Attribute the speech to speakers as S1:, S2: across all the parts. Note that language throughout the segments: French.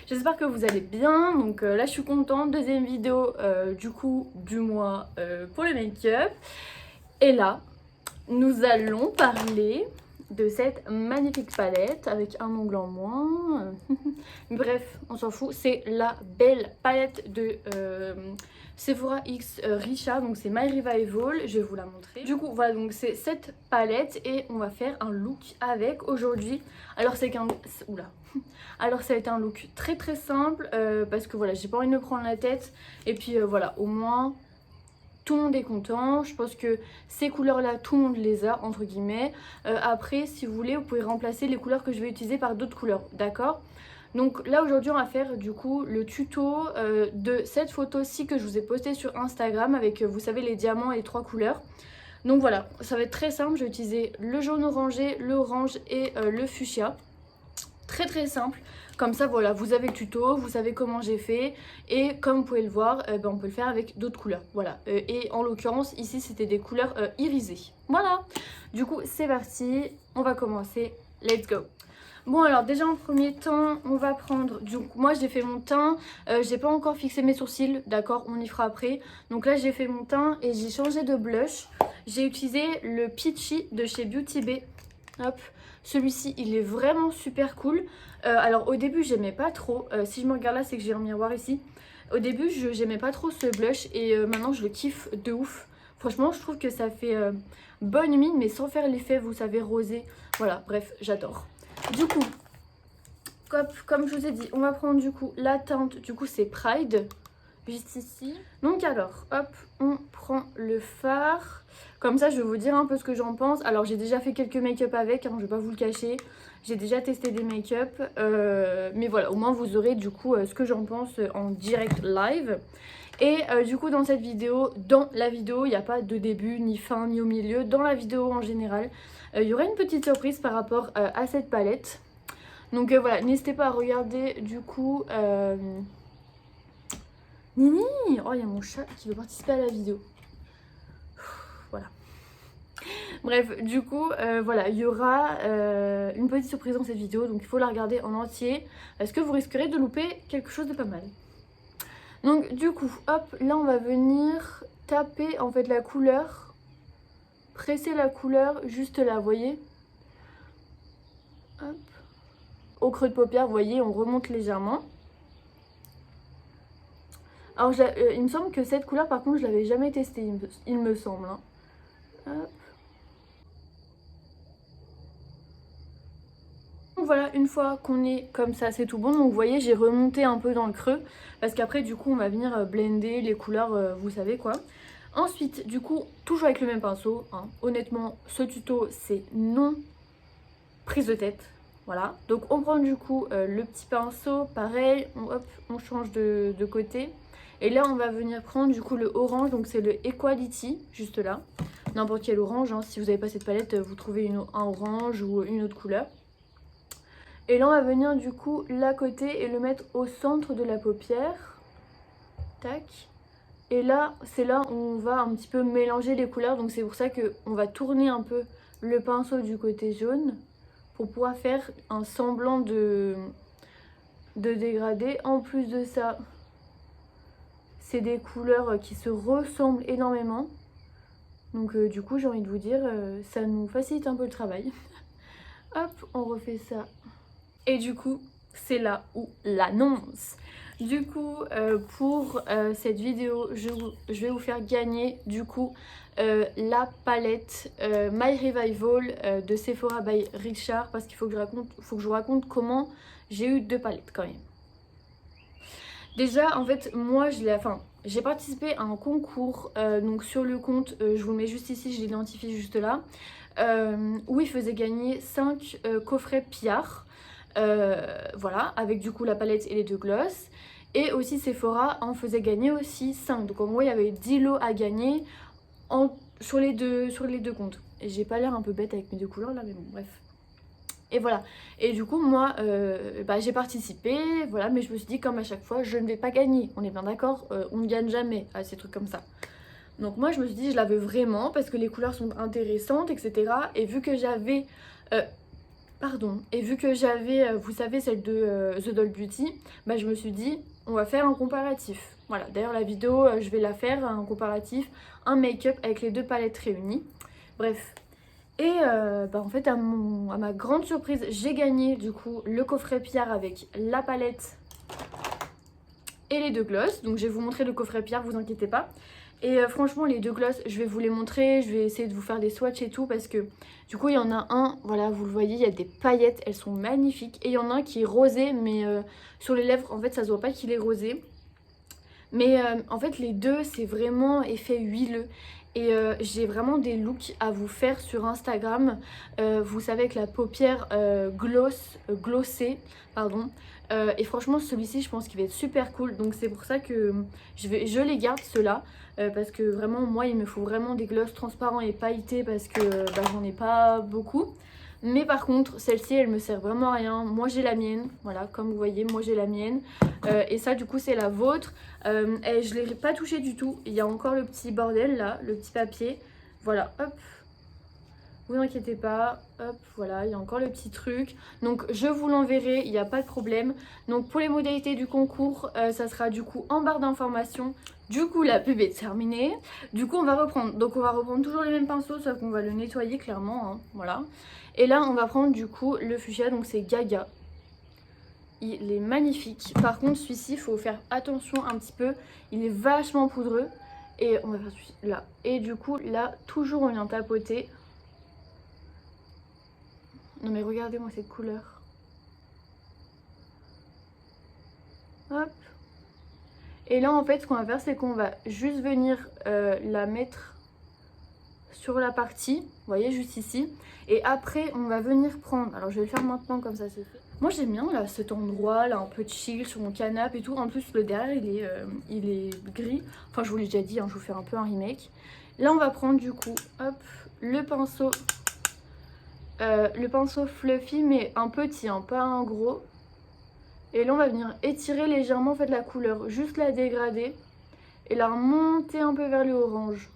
S1: J'espère que vous allez bien. Donc là je suis contente, deuxième vidéo du coup du mois pour le make-up. Et là nous allons parler de cette magnifique palette avec un ongle en moins. Bref, on s'en fout, c'est la belle palette de Sephora X Richa, donc c'est My Revival, je vais vous la montrer. Du coup voilà, donc c'est cette palette et on va faire un look avec aujourd'hui. Alors c'est qu'un... Oula. Alors ça va être un look très très simple parce que voilà, j'ai pas envie de me prendre la tête. Et puis voilà, au moins tout le monde est content. Je pense que ces couleurs là, tout le monde les a entre guillemets. Après si vous voulez, vous pouvez remplacer les couleurs que je vais utiliser par d'autres couleurs, d'accord? Donc là aujourd'hui on va faire du coup le tuto de cette photo-ci que je vous ai postée sur Instagram avec vous savez les diamants et les 3 couleurs. Donc voilà, ça va être très simple, je vais utiliser le jaune orangé, l'orange et le fuchsia. Très très simple, comme ça voilà, vous avez le tuto, vous savez comment j'ai fait. Et comme vous pouvez le voir, on peut le faire avec d'autres couleurs, voilà. Et en l'occurrence ici c'était des couleurs irisées. Voilà, du coup c'est parti, on va commencer, let's go. Bon alors déjà en premier temps on va prendre, donc moi j'ai fait mon teint, j'ai pas encore fixé mes sourcils, d'accord, on y fera après. Donc là j'ai fait mon teint et j'ai changé de blush. J'ai utilisé le Peachy de chez Beauty Bay. Hop, celui-ci il est vraiment super cool. Alors au début j'aimais pas trop, si je me regarde là c'est que j'ai un miroir ici. Au début j'aimais pas trop ce blush et maintenant je le kiffe de ouf. Franchement je trouve que ça fait bonne mine mais sans faire l'effet vous savez rosé. Voilà bref j'adore. Du coup, comme je vous ai dit, on va prendre du coup la teinte, du coup c'est Pride, juste ici. Donc alors, hop, on prend le fard. Comme ça, je vais vous dire un peu ce que j'en pense. Alors j'ai déjà fait quelques make-up avec, hein, je vais pas vous le cacher. J'ai déjà testé des make-up, mais voilà, au moins vous aurez du coup ce que j'en pense en direct live. Et du coup dans cette vidéo, il n'y a pas de début, ni fin, ni au milieu. Dans la vidéo en général, il y aura une petite surprise par rapport à cette palette. Donc voilà, n'hésitez pas à regarder du coup... Nini! Oh, il y a mon chat qui veut participer à la vidéo. Voilà. Bref, du coup, voilà, il y aura une petite surprise dans cette vidéo. Donc il faut la regarder en entier. Parce que vous risquerez de louper quelque chose de pas mal. Donc du coup, hop, là on va venir taper en fait la couleur. Presser la couleur juste là, vous voyez? Hop. Au creux de paupière, vous voyez, on remonte légèrement. Alors il me semble que cette couleur par contre je l'avais jamais testée, il me semble. Hein. Hop. Donc voilà, une fois qu'on est comme ça, c'est tout bon. Donc vous voyez, j'ai remonté un peu dans le creux. Parce qu'après du coup on va venir blender les couleurs, vous savez quoi. Ensuite, du coup, toujours avec le même pinceau. Hein. Honnêtement, ce tuto c'est non prise de tête. Voilà, donc on prend du coup le petit pinceau, pareil, hop, on change de côté. Et là on va venir prendre du coup le orange, donc c'est le Equality, juste là. N'importe quel orange, hein. Si vous n'avez pas cette palette, vous trouvez un orange ou une autre couleur. Et là on va venir du coup l'à côté et le mettre au centre de la paupière. Tac. Et là, c'est là où on va un petit peu mélanger les couleurs, donc c'est pour ça qu'on va tourner un peu le pinceau du côté jaune. Pour pouvoir faire un semblant de dégradé. En plus de ça, c'est des couleurs qui se ressemblent énormément. Donc du coup j'ai envie de vous dire, ça nous facilite un peu le travail. Hop, on refait ça. Et du coup, c'est là où l'annonce. Du coup, pour cette vidéo, je vais vous faire gagner du coup la palette My Revival de Sephora by Richard, parce qu'il faut que je vous raconte comment j'ai eu 2 palettes quand même. Déjà, en fait, moi, j'ai participé à un concours, donc sur le compte, je vous le mets juste ici, je l'identifie juste là, où il faisait gagner 5 coffrets Pillard. Voilà, avec du coup la palette et les 2 gloss. Et aussi Sephora en faisait gagner aussi 5. Donc en gros il y avait 10 lots à gagner sur les deux comptes. Et j'ai pas l'air un peu bête avec mes 2 couleurs là, mais bon bref. Et voilà. Et du coup moi j'ai participé, voilà, mais je me suis dit comme à chaque fois je ne vais pas gagner. On est bien d'accord, on ne gagne jamais à ces trucs comme ça. Donc moi je me suis dit je la veux vraiment parce que les couleurs sont intéressantes, etc. Et vu que j'avais Pardon. Et vu que j'avais, vous savez, celle de The Doll Beauty, bah je me suis dit, on va faire un comparatif. Voilà, d'ailleurs la vidéo, je vais la faire, un comparatif, un make-up avec les deux palettes réunies. Bref. Et bah en fait, à ma grande surprise, j'ai gagné du coup le coffret Pierre avec la palette et les deux glosses. Donc je vais vous montrer le coffret Pierre, vous inquiétez pas. Et franchement les deux glosses, je vais vous les montrer, je vais essayer de vous faire des swatchs et tout parce que du coup il y en a un, voilà vous le voyez, il y a des paillettes, elles sont magnifiques. Et il y en a un qui est rosé mais sur les lèvres en fait ça se voit pas qu'il est rosé. Mais en fait les deux c'est vraiment effet huileux. Et j'ai vraiment des looks à vous faire sur Instagram. Vous savez avec la paupière glossée, pardon. Et franchement celui-ci je pense qu'il va être super cool. Donc c'est pour ça que je les garde ceux-là. Parce que vraiment moi il me faut vraiment des glosses transparents et pailletés parce que bah, j'en ai pas beaucoup. Mais par contre celle-ci elle me sert vraiment à rien. Moi j'ai la mienne, voilà comme vous voyez moi j'ai la mienne. Et ça du coup c'est la vôtre. Et je ne l'ai pas touché du tout. Il y a encore le petit bordel là, le petit papier. Voilà, hop. Vous inquiétez pas, hop, voilà, il y a encore le petit truc. Donc je vous l'enverrai, il n'y a pas de problème. Donc pour les modalités du concours, ça sera du coup en barre d'informations. Du coup la pub est terminée. Du coup on va reprendre. Donc on va reprendre toujours les mêmes pinceaux, sauf qu'on va le nettoyer clairement, hein, voilà. Et là on va prendre du coup le fuchsia, donc c'est Gaga. Il est magnifique. Par contre celui-ci il faut faire attention un petit peu. Il est vachement poudreux. Et on va faire celui là. Et du coup là toujours on vient tapoter. Non mais regardez-moi cette couleur. Hop. Et là en fait ce qu'on va faire c'est qu'on va juste venir la mettre sur la partie. Vous voyez juste ici. Et après on va venir prendre. Alors je vais le faire maintenant comme ça c'est fait. Moi j'aime bien là cet endroit là un peu chill sur mon canapé et tout. En plus le derrière il est gris. Enfin je vous l'ai déjà dit hein, je vous fais un peu un remake. Là on va prendre du coup hop le pinceau. Le pinceau fluffy mais un petit hein, pas un gros. Et là on va venir étirer légèrement en fait la couleur. Juste la dégrader. Et la remonter un peu vers le orange.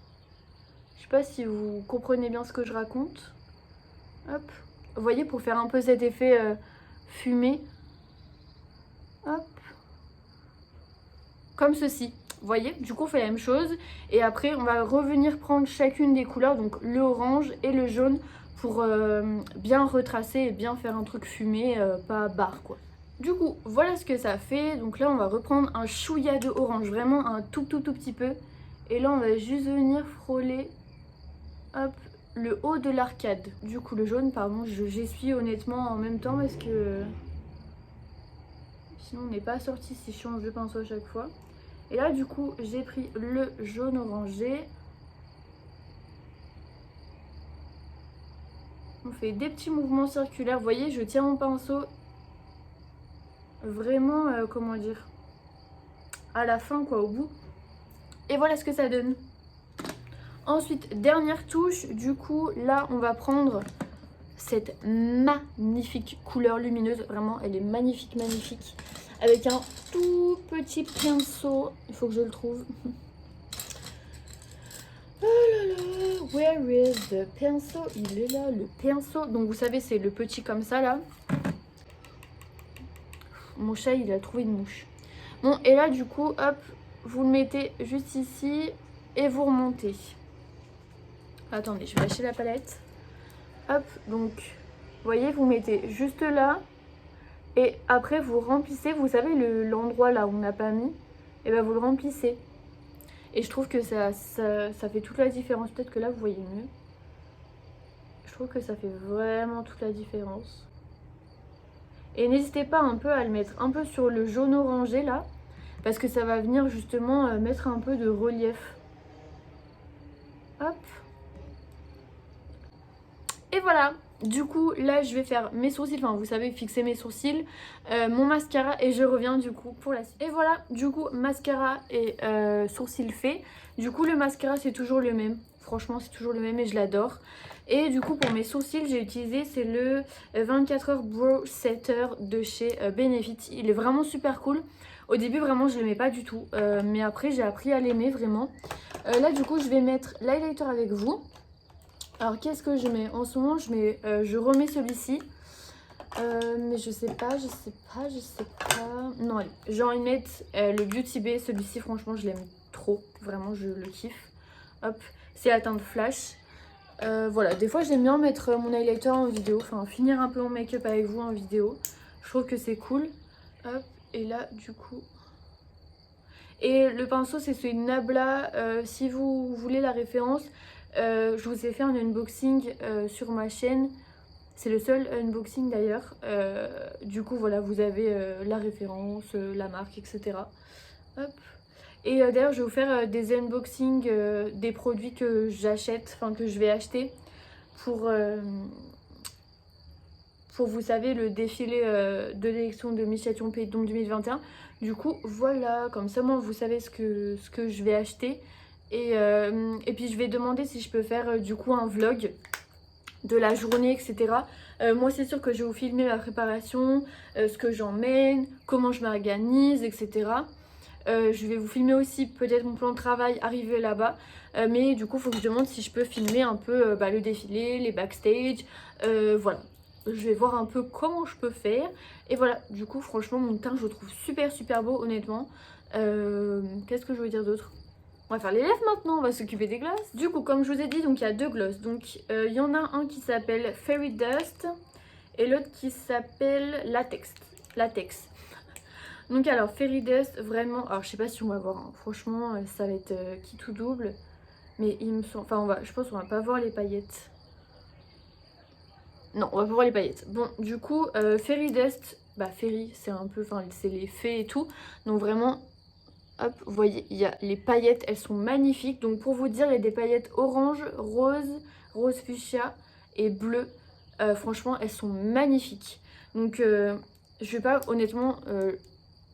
S1: Je sais pas si vous comprenez bien ce que je raconte. Hop. Vous voyez pour faire un peu cet effet fumé. Hop. Comme ceci. Vous voyez, du coup on fait la même chose. Et après on va revenir prendre chacune des couleurs. Donc le orange et le jaune. Pour bien retracer et bien faire un truc fumé, pas barre quoi. Du coup voilà ce que ça fait. Donc là on va reprendre un chouïa de orange. Vraiment un tout petit peu. Et là on va juste venir frôler hop, le haut de l'arcade. Du coup le jaune pardon j'essuie honnêtement en même temps parce que sinon on n'est pas sorti si je change de pinceau à chaque fois. Et là du coup j'ai pris le jaune orangé. On fait des petits mouvements circulaires. Vous voyez, je tiens mon pinceau vraiment, comment dire, à la fin, quoi, au bout. Et voilà ce que ça donne. Ensuite, dernière touche. Du coup, là, on va prendre cette magnifique couleur lumineuse. Vraiment, elle est magnifique, magnifique. Avec un tout petit pinceau. Il faut que je le trouve. Oh là là, where is the pinceau? Il est là, le pinceau. Donc vous savez, c'est le petit comme ça là. Mon chat, il a trouvé une mouche. Bon, et là du coup, hop, vous le mettez juste ici et vous remontez. Attendez, je vais lâcher la palette. Hop, donc, vous voyez, vous mettez juste là. Et après, vous remplissez, vous savez, l'endroit là où on n'a pas mis. Et ben vous le remplissez. Et je trouve que ça fait toute la différence. Peut-être que là, vous voyez mieux. Je trouve que ça fait vraiment toute la différence. Et n'hésitez pas un peu à le mettre un peu sur le jaune orangé là. Parce que ça va venir justement mettre un peu de relief. Hop. Et voilà. Du coup, là, je vais faire mes sourcils. Enfin, vous savez, fixer mes sourcils. Mon mascara. Et je reviens du coup pour la suite. Et voilà, du coup, mascara et sourcils faits. Du coup, le mascara, c'est toujours le même. Franchement, c'est toujours le même et je l'adore. Et du coup, pour mes sourcils, j'ai utilisé, c'est le 24h Brow Setter de chez Benefit. Il est vraiment super cool. Au début, vraiment, je l'aimais pas du tout. Mais après, j'ai appris à l'aimer, vraiment. Là, du coup, je vais mettre l'highlighter avec vous. Alors qu'est-ce que je mets? En ce moment je remets celui-ci. Mais je sais pas. Non, allez, j'ai envie de mettre le Beauty Bay. Celui-ci, franchement, je l'aime trop. Vraiment, je le kiffe. Hop, c'est la teinte Flash. Voilà, des fois, j'aime bien mettre mon highlighter en vidéo. Enfin, finir un peu mon make-up avec vous en vidéo. Je trouve que c'est cool. Hop, et là, du coup... Et le pinceau, c'est celui de Nabla. Si vous voulez la référence, je vous ai fait un unboxing sur ma chaîne. C'est le seul unboxing d'ailleurs. Du coup, voilà, vous avez la référence, la marque, etc. Hop. Et d'ailleurs, je vais vous faire des unboxings des produits que j'achète, enfin que je vais acheter pour vous savez, le défilé de l'élection de Miss Châtillon Pays de Dôme 2021. Du coup, voilà, comme ça, moi, vous savez ce que je vais acheter. Et puis, je vais demander si je peux faire du coup un vlog de la journée, etc. Moi, c'est sûr que je vais vous filmer ma préparation, ce que j'emmène, comment je m'organise, etc. Je vais vous filmer aussi peut-être mon plan de travail arrivé là-bas. Mais du coup, il faut que je demande si je peux filmer un peu le défilé, les backstage. Voilà. Je vais voir un peu comment je peux faire. Et voilà, du coup, franchement, mon teint, je le trouve super beau, honnêtement. Qu'est-ce que je veux dire d'autre? On va faire les lèvres maintenant, on va s'occuper des glosses. Du coup, comme je vous ai dit, donc il y a deux glosses. Donc, il y en a un qui s'appelle Fairy Dust et l'autre qui s'appelle Latex. Donc alors, Fairy Dust, vraiment... Alors, je sais pas si on va voir, hein. Franchement, ça va être qui tout double. Mais il me semble... Enfin, je pense qu'on va pas voir les paillettes. Non, on va pas voir les paillettes. Bon, du coup, Fairy Dust... Bah, Fairy, c'est un peu... Enfin, c'est les fées et tout. Donc, vraiment... Hop, vous voyez, il y a les paillettes, elles sont magnifiques. Donc pour vous dire, il y a des paillettes orange, rose fuchsia et bleu. Franchement, elles sont magnifiques. Donc je vais pas, honnêtement,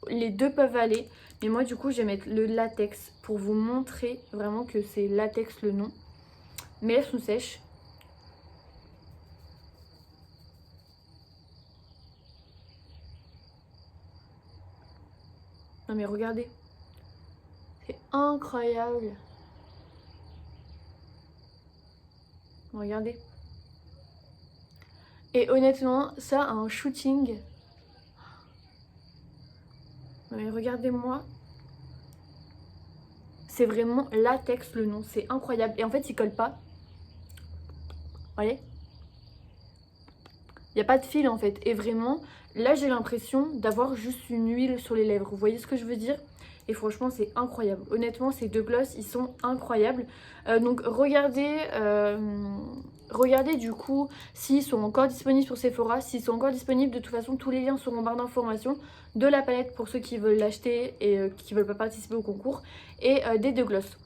S1: les deux peuvent aller. Mais moi du coup, je vais mettre le latex pour vous montrer vraiment que c'est latex le nom. Mais elles sont sèches. Non mais regardez. C'est incroyable. Regardez. Et honnêtement, ça, un shooting. Mais regardez-moi. C'est vraiment latex le nom. C'est incroyable. Et en fait, il colle pas. Vous voyez ? Il n'y a pas de fil en fait. Et vraiment, là, j'ai l'impression d'avoir juste une huile sur les lèvres. Vous voyez ce que je veux dire ? Et franchement, c'est incroyable. Honnêtement, ces deux glosses, ils sont incroyables. Donc, regardez du coup s'ils sont encore disponibles sur Sephora. S'ils sont encore disponibles, de toute façon, tous les liens seront en barre d'informations de la palette pour ceux qui veulent l'acheter et qui ne veulent pas participer au concours. Et des deux glosses.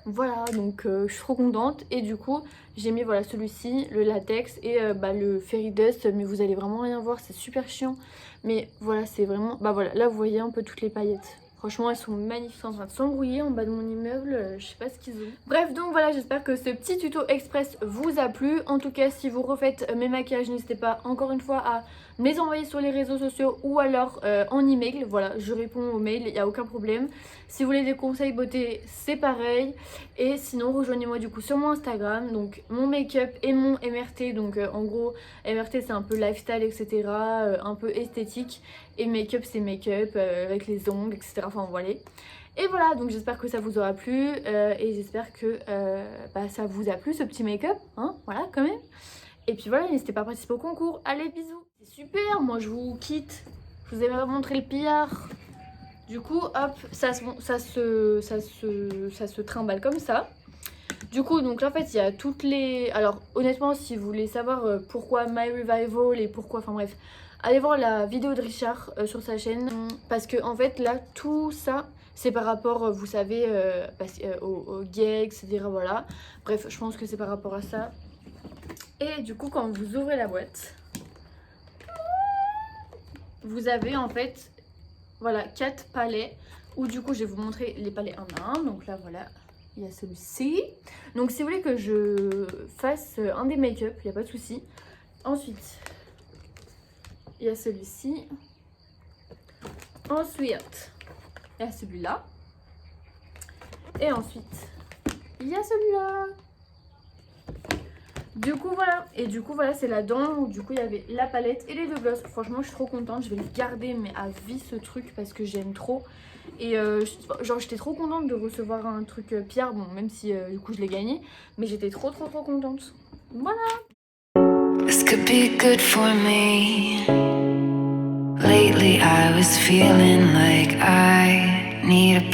S1: Voilà, donc je suis trop contente. Et du coup, j'ai mis voilà celui-ci, le latex et le Fairy Dust. Mais vous allez vraiment rien voir, c'est super chiant. Mais voilà, c'est vraiment... Bah voilà, là vous voyez un peu toutes les paillettes. Franchement, elles sont magnifiques, en train de s'embrouiller en bas de mon immeuble, je sais pas ce qu'ils ont. Bref, donc voilà, j'espère que ce petit tuto express vous a plu. En tout cas, si vous refaites mes maquillages, n'hésitez pas encore une fois à me les envoyer sur les réseaux sociaux ou alors en email. Voilà, je réponds aux mails, il n'y a aucun problème. Si vous voulez des conseils beauté, c'est pareil. Et sinon, rejoignez-moi du coup sur mon Instagram, donc mon make-up et mon MRT. Donc en gros, MRT c'est un peu lifestyle, etc. Un peu esthétique. Et make-up c'est make-up avec les ongles, etc. Enfin voilà. Et voilà, donc j'espère que ça vous aura plu. Et j'espère que ça vous a plu ce petit make-up. Hein, voilà quand même. Et puis voilà, n'hésitez pas à participer au concours. Allez, bisous. C'est super, moi je vous quitte. Je vous ai pas montré le pillard. Du coup, hop, ça se trimballe comme ça. Du coup, donc là, en fait, il y a toutes les... Alors, honnêtement, si vous voulez savoir pourquoi My Revival et pourquoi... Enfin bref, allez voir la vidéo de Richard sur sa chaîne. Parce que, en fait, là, tout ça, c'est par rapport, vous savez, aux gays, etc. Voilà. Bref, je pense que c'est par rapport à ça. Et du coup, quand vous ouvrez la boîte, vous avez, en fait... Voilà, 4 palets où du coup je vais vous montrer les palets un à un. Donc là voilà, il y a celui-ci. Donc si vous voulez que je fasse un des make-up, il n'y a pas de souci. Ensuite, il y a celui-ci. Ensuite, il y a celui-là. Et ensuite, il y a celui-là. Du coup voilà, c'est là-dedans. Du coup il y avait la palette et les deux glosses. Franchement je suis trop contente, je vais le garder mais à vie ce truc parce que j'aime trop. Et genre j'étais trop contente de recevoir un truc Pierre, bon même si du coup je l'ai gagné, mais j'étais trop contente. Voilà. This could be good for me. Lately I was feeling like I need a